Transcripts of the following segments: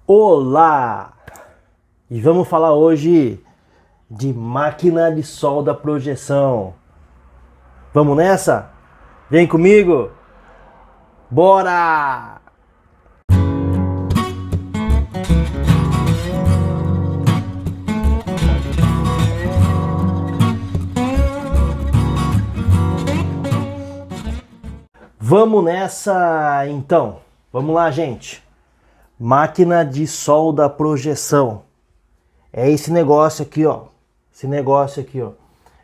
Olá! E vamos falar hoje de máquina de solda projeção. Vamos nessa? Vem comigo! Bora! Vamos nessa então. Vamos lá, gente. Máquina de solda projeção. É esse negócio aqui, ó. Esse negócio aqui, ó.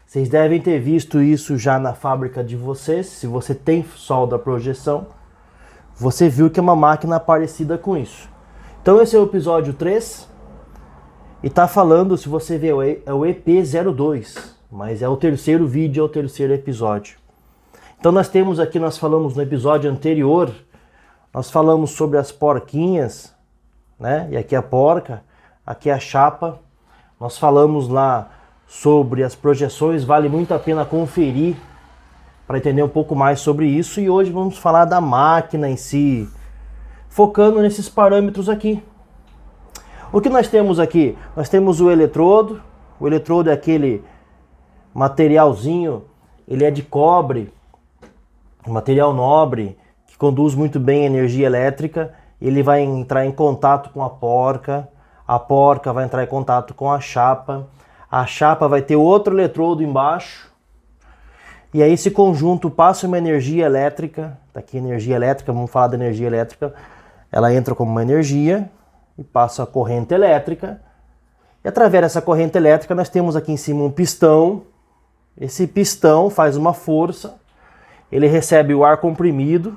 Vocês devem ter visto isso já na fábrica de vocês. Se você tem solda projeção, você viu que é uma máquina parecida com isso. Então esse é o episódio 3. E tá falando, se você ver, é o EP02. Mas é o terceiro vídeo, é o terceiro episódio. Então nós temos aqui, nós falamos no episódio anterior, nós falamos sobre as porquinhas, né? E aqui a porca, aqui a chapa. Nós falamos lá sobre as projeções, vale muito a pena conferir para entender um pouco mais sobre isso. E hoje vamos falar da máquina em si, focando nesses parâmetros aqui. O que nós temos aqui? Nós temos o eletrodo é aquele materialzinho, ele é de cobre, material nobre, que conduz muito bem a energia elétrica. Ele vai entrar em contato com a porca vai entrar em contato com a chapa vai ter outro eletrodo embaixo, e aí esse conjunto passa uma energia elétrica. Tá aqui energia elétrica, vamos falar da energia elétrica. Ela entra como uma energia e passa a corrente elétrica, e através dessa corrente elétrica nós temos aqui em cima um pistão. Esse pistão faz uma força, ele recebe o ar comprimido,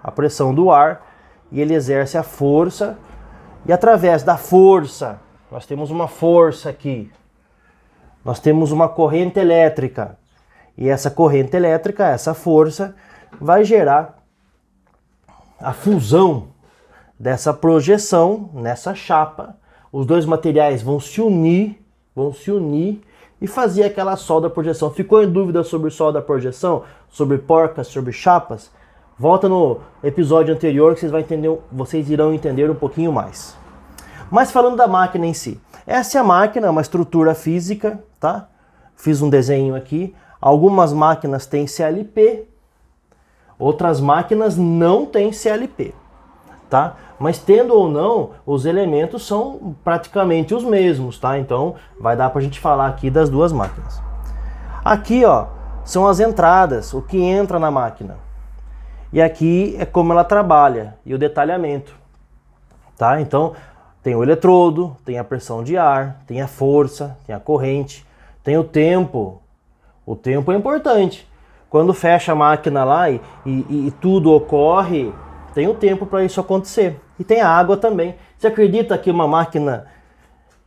a pressão do ar, e ele exerce a força, e através da força, nós temos uma força aqui, nós temos uma corrente elétrica, e essa corrente elétrica, essa força, vai gerar a fusão dessa projeção nessa chapa. Os dois materiais vão se unir e fazer aquela solda projeção. Ficou em dúvida sobre solda projeção? Sobre porcas, sobre chapas? Volta no episódio anterior que vocês irão entender um pouquinho mais. Mas falando da máquina em si. Essa é a máquina, uma estrutura física, tá? Fiz um desenho aqui. Algumas máquinas têm CLP, outras máquinas não têm CLP, tá? Mas tendo ou não, os elementos são praticamente os mesmos, tá? Então vai dar pra gente falar aqui das duas máquinas. Aqui, ó, são as entradas, o que entra na máquina. E aqui é como ela trabalha e o detalhamento, tá? Então tem o eletrodo, tem a pressão de ar, tem a força, tem a corrente, tem o tempo. O tempo é importante. Quando fecha a máquina lá e tudo ocorre, tem o tempo para isso acontecer. E tem a água também. Você acredita que uma máquina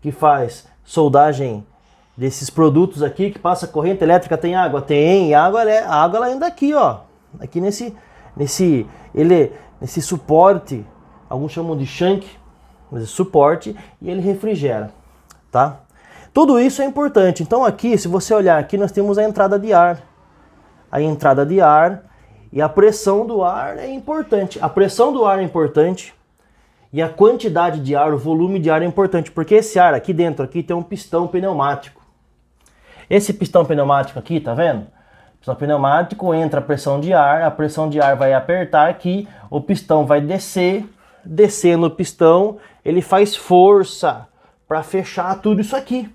que faz soldagem desses produtos aqui, que passa corrente elétrica, tem água? Tem, e a água ela ainda aqui, ó. Aqui nesse suporte, alguns chamam de shank, mas é suporte, e ele refrigera, tá? Tudo isso é importante. Então aqui, se você olhar aqui, nós temos a entrada de ar. A entrada de ar e a pressão do ar é importante. A pressão do ar é importante e a quantidade de ar, o volume de ar é importante, porque esse ar aqui dentro aqui tem um pistão pneumático. Esse pistão pneumático aqui, tá vendo? Pistão pneumático, entra a pressão de ar vai apertar aqui, o pistão vai descer no pistão, ele faz força para fechar tudo isso aqui.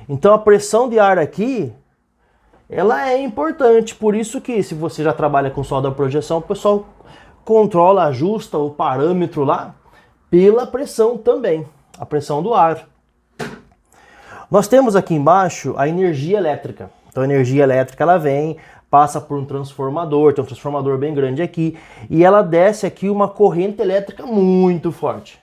Então a pressão de ar aqui, ela é importante, por isso que se você já trabalha com solda projeção, o pessoal controla, ajusta o parâmetro lá pela pressão também, a pressão do ar. Nós temos aqui embaixo a energia elétrica. Então a energia elétrica ela vem, passa por um transformador, tem um transformador bem grande aqui, e ela desce aqui uma corrente elétrica muito forte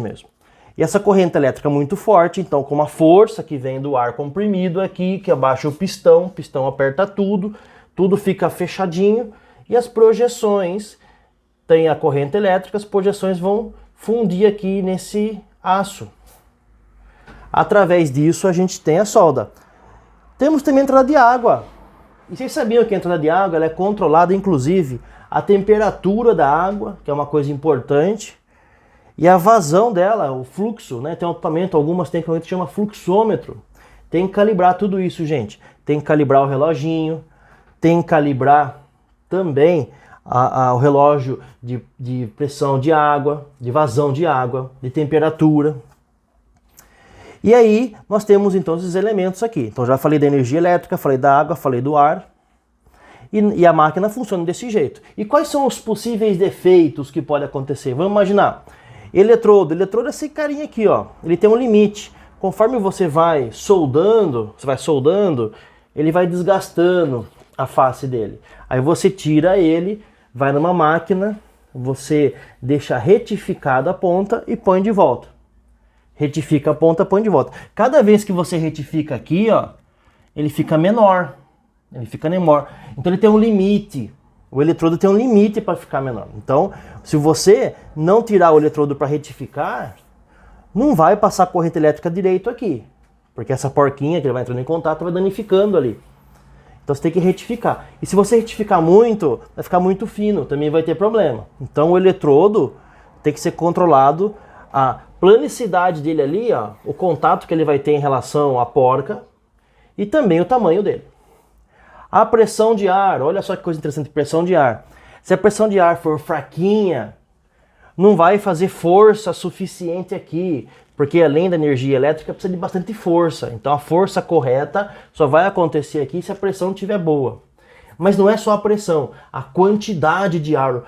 mesmo. E essa corrente elétrica muito forte, então com uma força que vem do ar comprimido aqui, que abaixa o pistão aperta tudo fica fechadinho, e as projeções, tem a corrente elétrica, as projeções vão fundir aqui nesse aço. Através disso a gente tem a solda. Temos também a entrada de água. E vocês sabiam que a entrada de água ela é controlada, inclusive, a temperatura da água, que é uma coisa importante. E a vazão dela, o fluxo, né? Tem um equipamento, algumas tem equipamento que chama fluxômetro. Tem que calibrar tudo isso, gente. Tem que calibrar o reloginho, tem que calibrar também o relógio de pressão de água, de vazão de água, de temperatura. E aí nós temos então esses elementos aqui. Então já falei da energia elétrica, falei da água, falei do ar. E a máquina funciona desse jeito. E quais são os possíveis defeitos que podem acontecer? Vamos imaginar. Eletrodo é esse carinha aqui, ó. Ele tem um limite. Conforme você vai soldando, ele vai desgastando a face dele. Aí você tira ele, vai numa máquina, você deixa retificada a ponta e põe de volta. Retifica a ponta, põe de volta. Cada vez que você retifica aqui, ó, ele fica menor. Ele fica menor. Então ele tem um limite. O eletrodo tem um limite para ficar menor. Então, se você não tirar o eletrodo para retificar, não vai passar corrente elétrica direito aqui. Porque essa porquinha que ele vai entrando em contato vai danificando ali. Então você tem que retificar. E se você retificar muito, vai ficar muito fino, também vai ter problema. Então o eletrodo tem que ser controlado, a planicidade dele ali, ó, o contato que ele vai ter em relação à porca e também o tamanho dele. A pressão de ar, olha só que coisa interessante, pressão de ar. Se a pressão de ar for fraquinha, não vai fazer força suficiente aqui, porque além da energia elétrica precisa de bastante força. Então a força correta só vai acontecer aqui se a pressão estiver boa. Mas não é só a pressão, a quantidade de ar,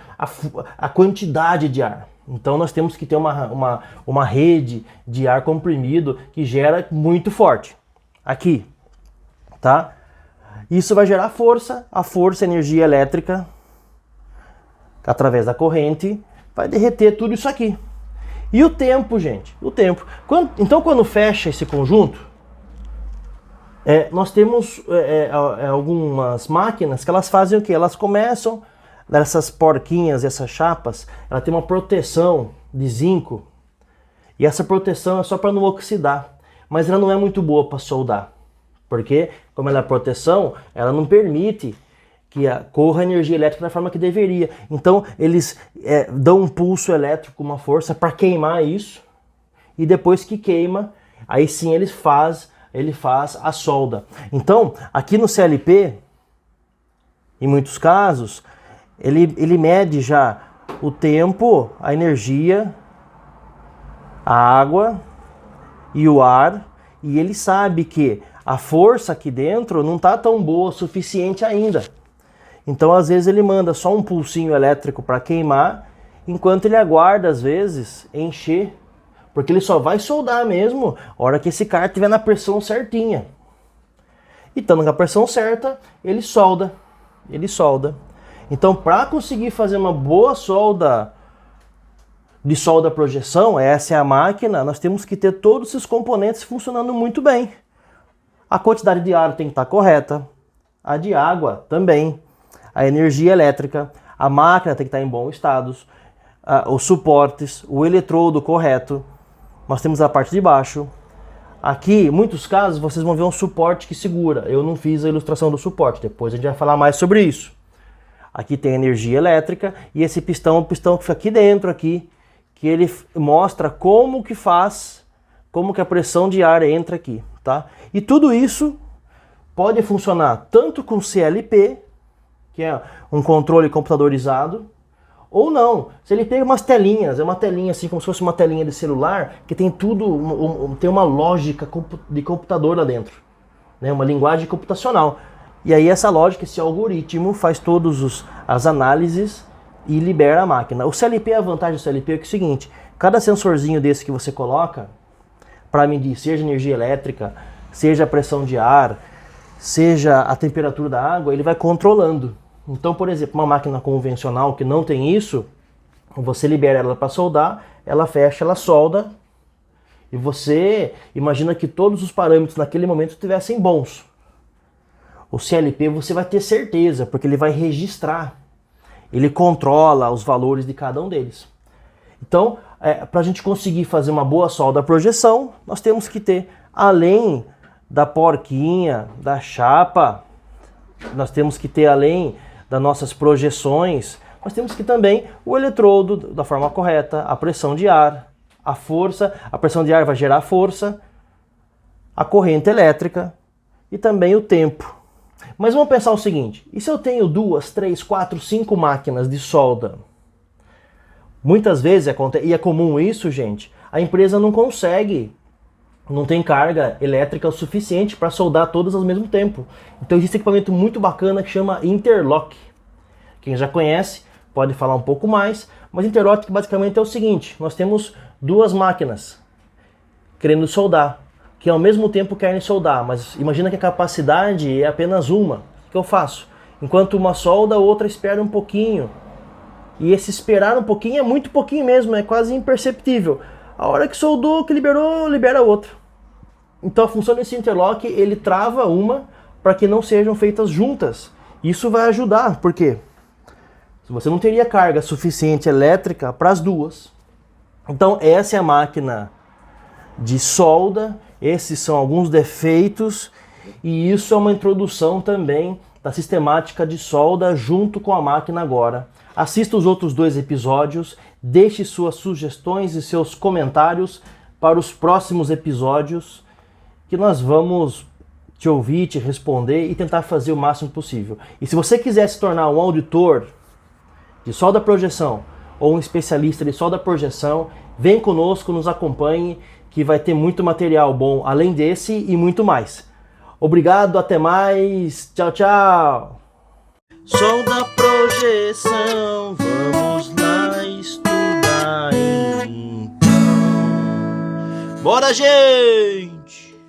a quantidade de ar. Então nós temos que ter uma rede de ar comprimido que gera muito forte. Aqui, tá? Isso vai gerar força, a força, energia elétrica, através da corrente, vai derreter tudo isso aqui. E o tempo, gente? O tempo. Então, quando fecha esse conjunto, nós temos algumas máquinas que elas fazem o quê? Elas começam, essas porquinhas, essas chapas, ela tem uma proteção de zinco, e essa proteção é só para não oxidar, mas ela não é muito boa para soldar. Porque, como ela é proteção, ela não permite que corra a energia elétrica da forma que deveria. Então, eles dão um pulso elétrico, uma força para queimar isso. E depois que queima, aí sim ele faz a solda. Então, aqui no CLP, em muitos casos, ele mede já o tempo, a energia, a água e o ar. E ele sabe que a força aqui dentro não está tão boa o suficiente ainda. Então, às vezes, ele manda só um pulsinho elétrico para queimar, enquanto ele aguarda, às vezes, encher. Porque ele só vai soldar mesmo a hora que esse cara estiver na pressão certinha. E estando com a pressão certa, ele solda. Ele solda. Então, para conseguir fazer uma boa solda de solda projeção, essa é a máquina, nós temos que ter todos esses componentes funcionando muito bem. A quantidade de ar tem que estar correta, a de água também, a energia elétrica, a máquina tem que estar em bons estados, os suportes, o eletrodo correto. Nós temos a parte de baixo. Aqui, em muitos casos, vocês vão ver um suporte que segura. Eu não fiz a ilustração do suporte, depois a gente vai falar mais sobre isso. Aqui tem energia elétrica e esse pistão, o pistão que fica aqui dentro, aqui, que ele mostra como que faz, como que a pressão de ar entra aqui, tá? E tudo isso pode funcionar tanto com CLP, que é um controle computadorizado, ou não. Se ele pega umas telinhas, é uma telinha assim, como se fosse uma telinha de celular, que tem tudo, tem uma lógica de computador lá dentro, né? Uma linguagem computacional. E aí essa lógica, esse algoritmo faz todas as análises e libera a máquina. O CLP, a vantagem do CLP é que é o seguinte, cada sensorzinho desse que você coloca para medir, seja energia elétrica, seja a pressão de ar, seja a temperatura da água, ele vai controlando. Então, por exemplo, uma máquina convencional que não tem isso, você libera ela para soldar, ela fecha, ela solda, e você imagina que todos os parâmetros naquele momento estivessem bons. O CLP você vai ter certeza, porque ele vai registrar, ele controla os valores de cada um deles. Então, para a gente conseguir fazer uma boa solda projeção, nós temos que ter, além da porquinha, da chapa, nós temos que ter, além das nossas projeções, nós temos que também o eletrodo da forma correta, a pressão de ar, a força, a pressão de ar vai gerar força, a corrente elétrica e também o tempo. Mas vamos pensar o seguinte, e se eu tenho 2, 3, 4, 5 máquinas de solda? Muitas vezes, e é comum isso, gente, a empresa não consegue, não tem carga elétrica o suficiente para soldar todas ao mesmo tempo. Então existe um equipamento muito bacana que chama interlock. Quem já conhece pode falar um pouco mais, mas interlock basicamente é o seguinte, nós temos 2 máquinas querendo soldar, que ao mesmo tempo querem soldar, mas imagina que a capacidade é apenas uma. O que eu faço? Enquanto uma solda, a outra espera um pouquinho. E esse esperar um pouquinho é muito pouquinho mesmo, é quase imperceptível. A hora que soldou, que liberou, libera a outra. Então a função desse interlock, ele trava uma para que não sejam feitas juntas. Isso vai ajudar, por quê? Você não teria carga suficiente elétrica para as duas. Então essa é a máquina de solda, esses são alguns defeitos e isso é uma introdução também da sistemática de solda junto com a máquina agora. Assista os outros 2 episódios, deixe suas sugestões e seus comentários para os próximos episódios que nós vamos te ouvir, te responder e tentar fazer o máximo possível. E se você quiser se tornar um auditor de solda projeção ou um especialista de solda projeção, vem conosco, nos acompanhe, que vai ter muito material bom além desse e muito mais. Obrigado, até mais, tchau, tchau! Solda projeção, vamos lá estudar então. Bora, gente!